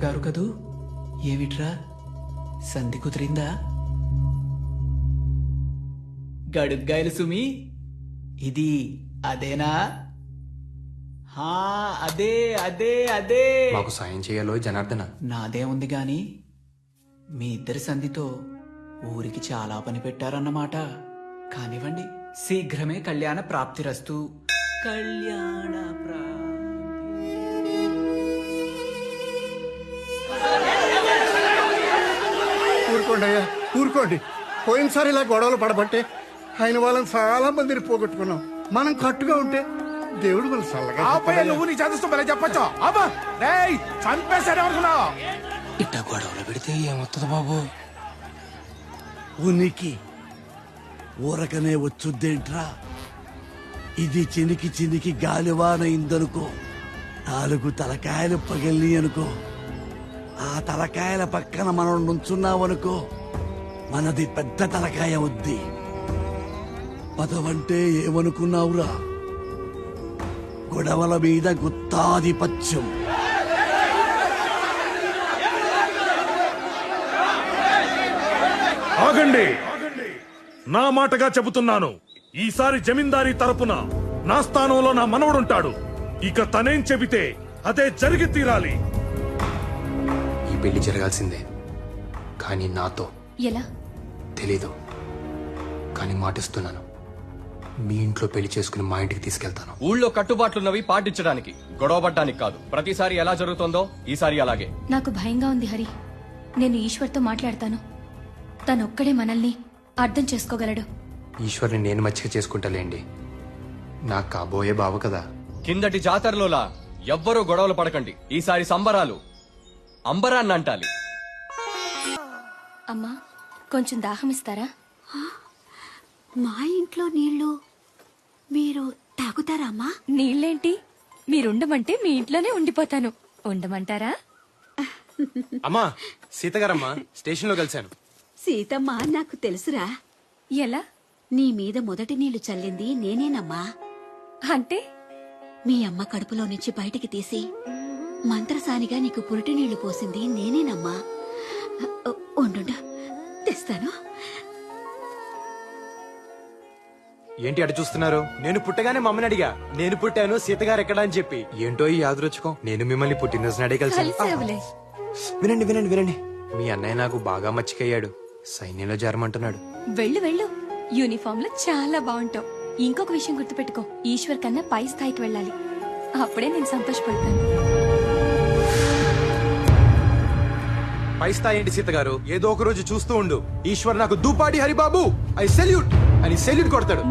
గారు కదూ? ఏమిట్రా, సంధి కుదిరిందా? గడుగ్గాయలు సుమి, ఇది అదేనా? అదే అదే అదే. మాకు సాయం చేయాలో జనార్దన. నాదే ఉంది గాని మీ ఇద్దరి సంధితో ఊరికి చాలా పని పెట్టారన్నమాట. కానివ్వండి, శీఘ్రమే కళ్యాణ ప్రాప్తిరస్తు. కళ్యాణ ఊరుకోండి అయ్యా, ఊరుకోండి. పోయినసారి ఇలా గొడవలు పడబట్టే ఆయన వాళ్ళని చాలా మందిని పోగొట్టుకున్నాం. మనం కట్టుగా ఉంటే దేవుడు మన సల్లగా. నువ్వు నీ చదువుతూ చెప్పచ్చు. చంపేశాడు అనుకున్నావు. ఇట్ట గొడవలు పెడితే ఏమవుతుంది బాబు? ఉనికి ఊరకనే వచ్చుద్దేంట్రా? ఇది చినికి చినికి గాలివానయిందనుకో, 4 తలకాయలు పగిలి అనుకో, ఆ తలకాయల పక్కన మనం నుంచున్నామనుకో, మనది పెద్ద తలకాయ వద్ది. పదవంటే ఏమనుకున్నావురా? గొడవల మీద గుత్తాధిపత్యం. ఆగండి, నా మాటగా చెబుతున్నాను. ఈసారి జమీందారీ తరపున నా స్థానంలో నా మనవడుంటాడు. ఇక తనేం చెబితే అదే జరిగి తీరాలి. ఈ పెళ్లి జరగాల్సిందే, కానీ నాతో. ఎలా తెలీదు, కానీ మాటిస్తున్నాను. మీ ఇంట్లో పెళ్లి చేసుకుని మా ఇంటికి తీసుకెళ్తాను. ఊళ్ళో కట్టుబాట్లున్నవి పాటించడానికి, గొడవ పడ్డానికి కాదు. ప్రతిసారి ఎలా జరుగుతుందో ఈసారి అలాగే. నాకు భయంగా ఉంది హరి. నేను ఈశ్వర్తో మాట్లాడతాను. తనొక్కడే మనల్ని అర్థం చేసుకోగలడు. ఈశ్వర్ని నేను మచ్చిక చేసుకుంటాలేండి. నాకు కాబోయే బావ కదా. కిందటి జాతరలోలా ఎవ్వరూ గొడవలు పడకండి. ఈసారి సంబరాలు అంబరాన్ని అంటాలి. అమ్మా, కొంచెం దాహం ఇస్తారా? మా ఇంట్లో నీళ్లు మీరు తాగుతారా అమ్మా? నీళ్ళేంటి, మీరుండమంటే మీ ఇంట్లోనే ఉండిపోతాను. ఉండమంటారా? అమ్మా, సీతగారమ్మా, స్టేషన్ లో కలిశాను. సీతమ్మ నాకు తెలుసురా. ఎలా? నీ మీద మొదటి నీళ్లు చల్లింది నేనేనమ్మా. అంటే మీ అమ్మ కడుపులో నుంచి బయటికి తీసి మంత్రసానిగా నీకు పురిటి నీళ్లు పోసింది నేనేనమ్మా. ఉండు, తెస్తాను. ఏంటి అటు చూస్తున్నారు? నేను పుట్టగానే మమ్మని అడిగా, నేను పుట్టాను, సీతగారు ఎక్కడా అని చెప్పి. ఏంటో ఈ యాదృచ్ఛికం, నేను మిమ్మల్ని పుట్టినరోజు నాడే కలిసాను. కలిసేవులే. వినండి వినండి వినండి, మీ అన్నయ్య నాకు బాగా మచ్చికయ్యాడు. సైన్యంలో చేరమంటున్నాడు. వెళ్ళు వెళ్ళు, యూనిఫామ్ లో చాలా బాగుంటావు. ఇంకొక విషయం గుర్తుపెట్టుకో, ఈశ్వర్ కన్నా పై స్థాయికి వెళ్ళాలి. అప్పుడే నేను సంతోషపడతాను. పై స్థాయి ఏంటి సీతగారు? ఏదో ఒక రోజు చూస్తూ ఉండు, ఈశ్వర్ నాకు దూపాడి హరిబాబు ఐ సెల్యూట్ అని సెల్యూట్ కొడతాడు.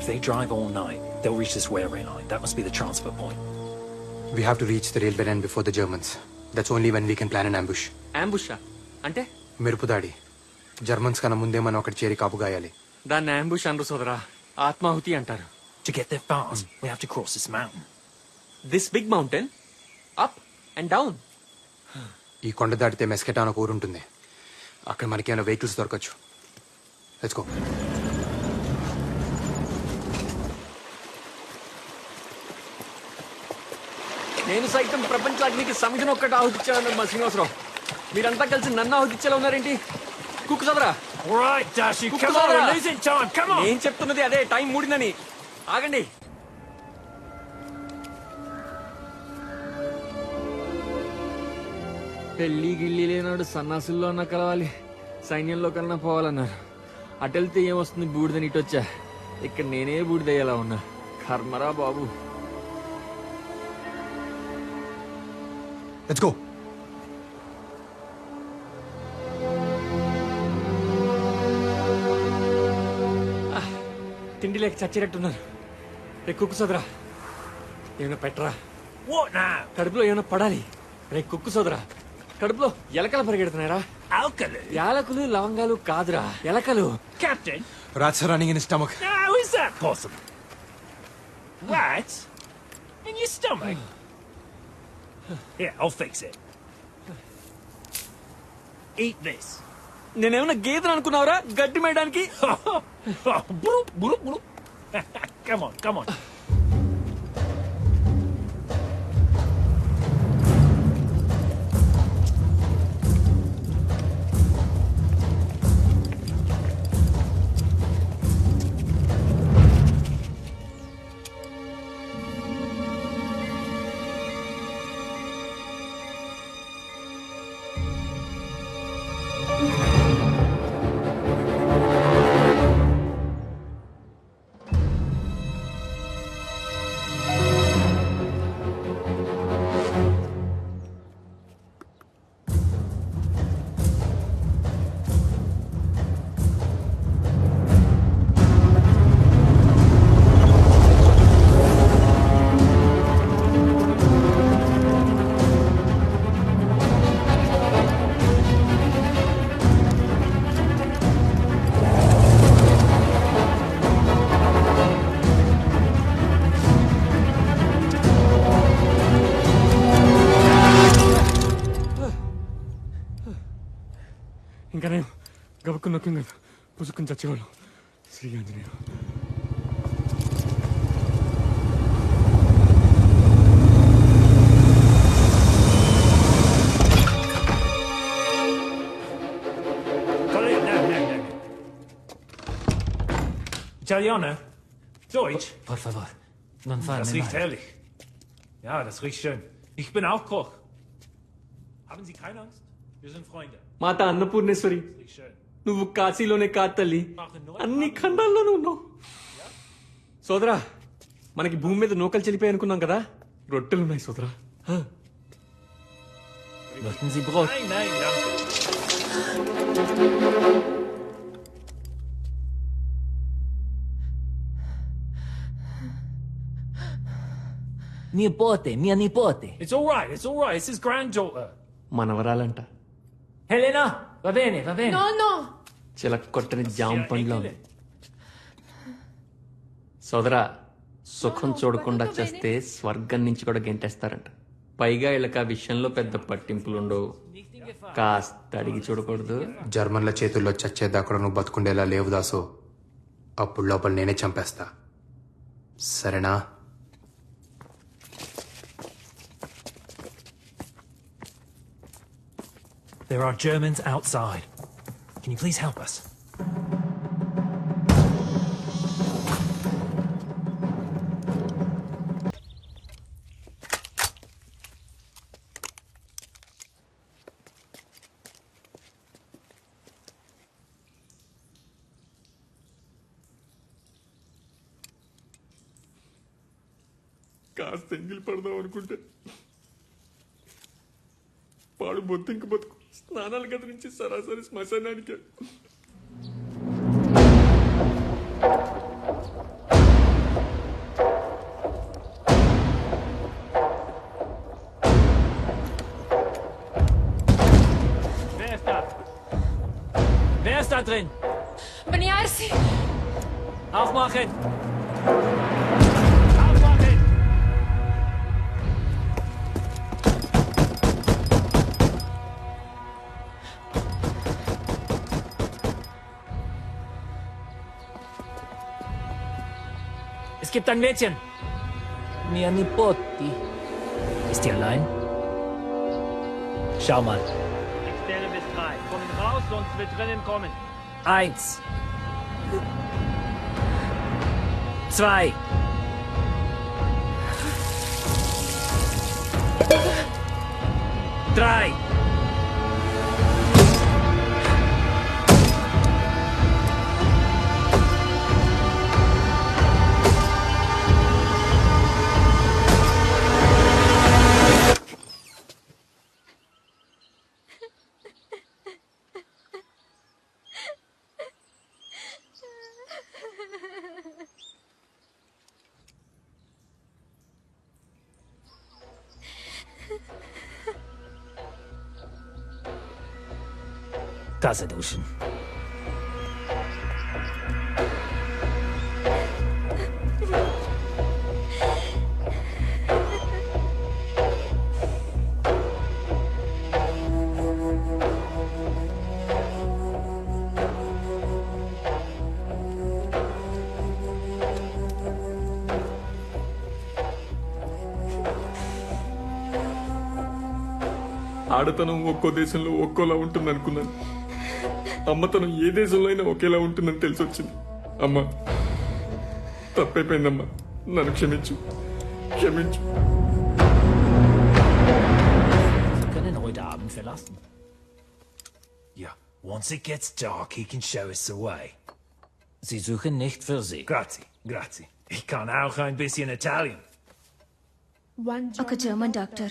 If they drive all night, they'll reach this railway line. That must be the transfer point. We have to reach the railway line before the Germans. That's only when we can plan an ambush. Ambush అంటే? మెరుపు దాడి. Germans కన్నా ముందే మనం అక్కడ చేరి కాపు గాయాలి. దాన్ని ambush అనరు సోదరా, ఆత్మాహుతి అంటారు. To get there fast, we have to cross this mountain. This big mountain up and down. ఈ కొండ దాటితే మెస్కెటా అని ఒక ఊరు ఉంటుంది. అక్కడ మనకేమైనా వెహికల్స్ దొరకచ్చు. Let's go. నేను సైతం ప్రపంచానికి సమితిని ఒక్కటి ఆహుతిచ్చాను మా శ్రీనివాసరావు. మీరంతా కలిసి నన్ను ఆహుతిచ్చేలా ఉన్నారేంటి? కుక్కు సదరా. Right, Dashi, come on, we're losing time, come on! నేను చెప్తున్నది అదే, టైం మూడిందని. ఆగండి. పెళ్లి గిల్లి లేనాడు సన్నాసుల్లో అన్నా కలవాలి, సైన్యంలో కన్నా పోవాలన్నారు. అటెళ్తే ఏమొస్తుంది, బూడిదని ఇటొచ్చా. ఇక్కడ నేనే బూడిదయ్యేలా ఉన్నా. కర్మరా బాబు. Let's go. తిండి లేక చచ్చినట్టున్నారు. రే కుక్కు సోదరా, ఏమైనా పెట్టరా. What now? కడుపులో ఏమైనా పడాలి. రే కుక్కు సోదరా, కడుపులో ఎలకలు పరిగెడుతున్నాయరా. Alkali? యాలకులు లవంగాలు కాదురా, ఎలకలు. Captain? Rats are running in his stomach. How is that possible? Rats? In your stomach? Here, I'll fix it. Eat this. నేనేమన్నా గేదెలు అనుకున్నావురా గడ్డి మేయడానికి? Bloop, bloop, bloop. Come on, come on. ఇంకా నేను గబుక్కుని నొక్కింది పుసుకుని చచ్చేవాళ్ళు. Shri Anjaneya. Italiano? Deutsch? Por favor, non farne Das riecht male. herrlich. Ja, das riecht schön. Ich bin auch Koch. Haben Sie keine Angst? Wir sind Freunde. మాత Annapurneshwari, Das riecht schön. నువ్వు కాశీలోనే కాదు తల్లి, అన్ని ఖండాల్లోనూ ఉన్నావు. సోదరా, మనకి భూమి మీద నూకలు చెల్లిపోయి అనుకున్నాం కదా, రొట్టెలు ఉన్నాయి సోదరా. Möchten Sie Brot? Nein, nein, danke. Nipote, mia nipote. It's all right, it's all right. It's his granddaughter. మనవరాలంట. Helena, va bene, va bene. చిలక కొట్టని జామ పండ్లో ఉంది. సోదరా, సుఖం చూడకుండా చేస్తే స్వర్గం నుంచి కూడా గెంటేస్తారంట. పైగా వీళ్ళకి ఆ విషయంలో పెద్ద పట్టింపులు ఉండవు. కాస్త అడిగి చూడకూడదు. జర్మన్ల చేతుల్లో చచ్చేదాకా నువ్వు బతుకుండేలా లేవు దాసు. అప్పుడు లోపల నేనే చంపేస్తా. సరేనా? There are Germans outside. Can you please help us? కాస్త ఎంగిలి పడదాం అనుకుంటే పాడు బొత్తింక బతుకు. స్నానాల గది నుంచి సరాసరి శ్మశానానికి. Wer ist da? Wer ist da drin? Beniarsi! Aufmachen! Aufmachen! Es gibt ein Mädchen. Mia Nipoti. Ist die allein? Schau mal. Ich zähle bis 3. Kommen raus, sonst wird drinnen kommen. 1. 2. 3. Tasse duschen. ఆడతనం ఒక్కో దేశంలో ఒక్కోలా ఉంటుంది అనుకున్నాను. అమ్మతనం ఏ దేశంలో అయినా ఒకేలా ఉంటుందని తెలిసి వచ్చింది. అమ్మా, తప్పైపోయిందమ్మా, నన్ను క్షమించు, క్షమించు. Sie können heute Abend verlassen. Ja, once it gets dark, he can show us the way. Sie suchen nicht für Sie. Grazie, grazie. Ich kann auch ein bisschen Italian. ఒక జర్మన్ డాక్టర్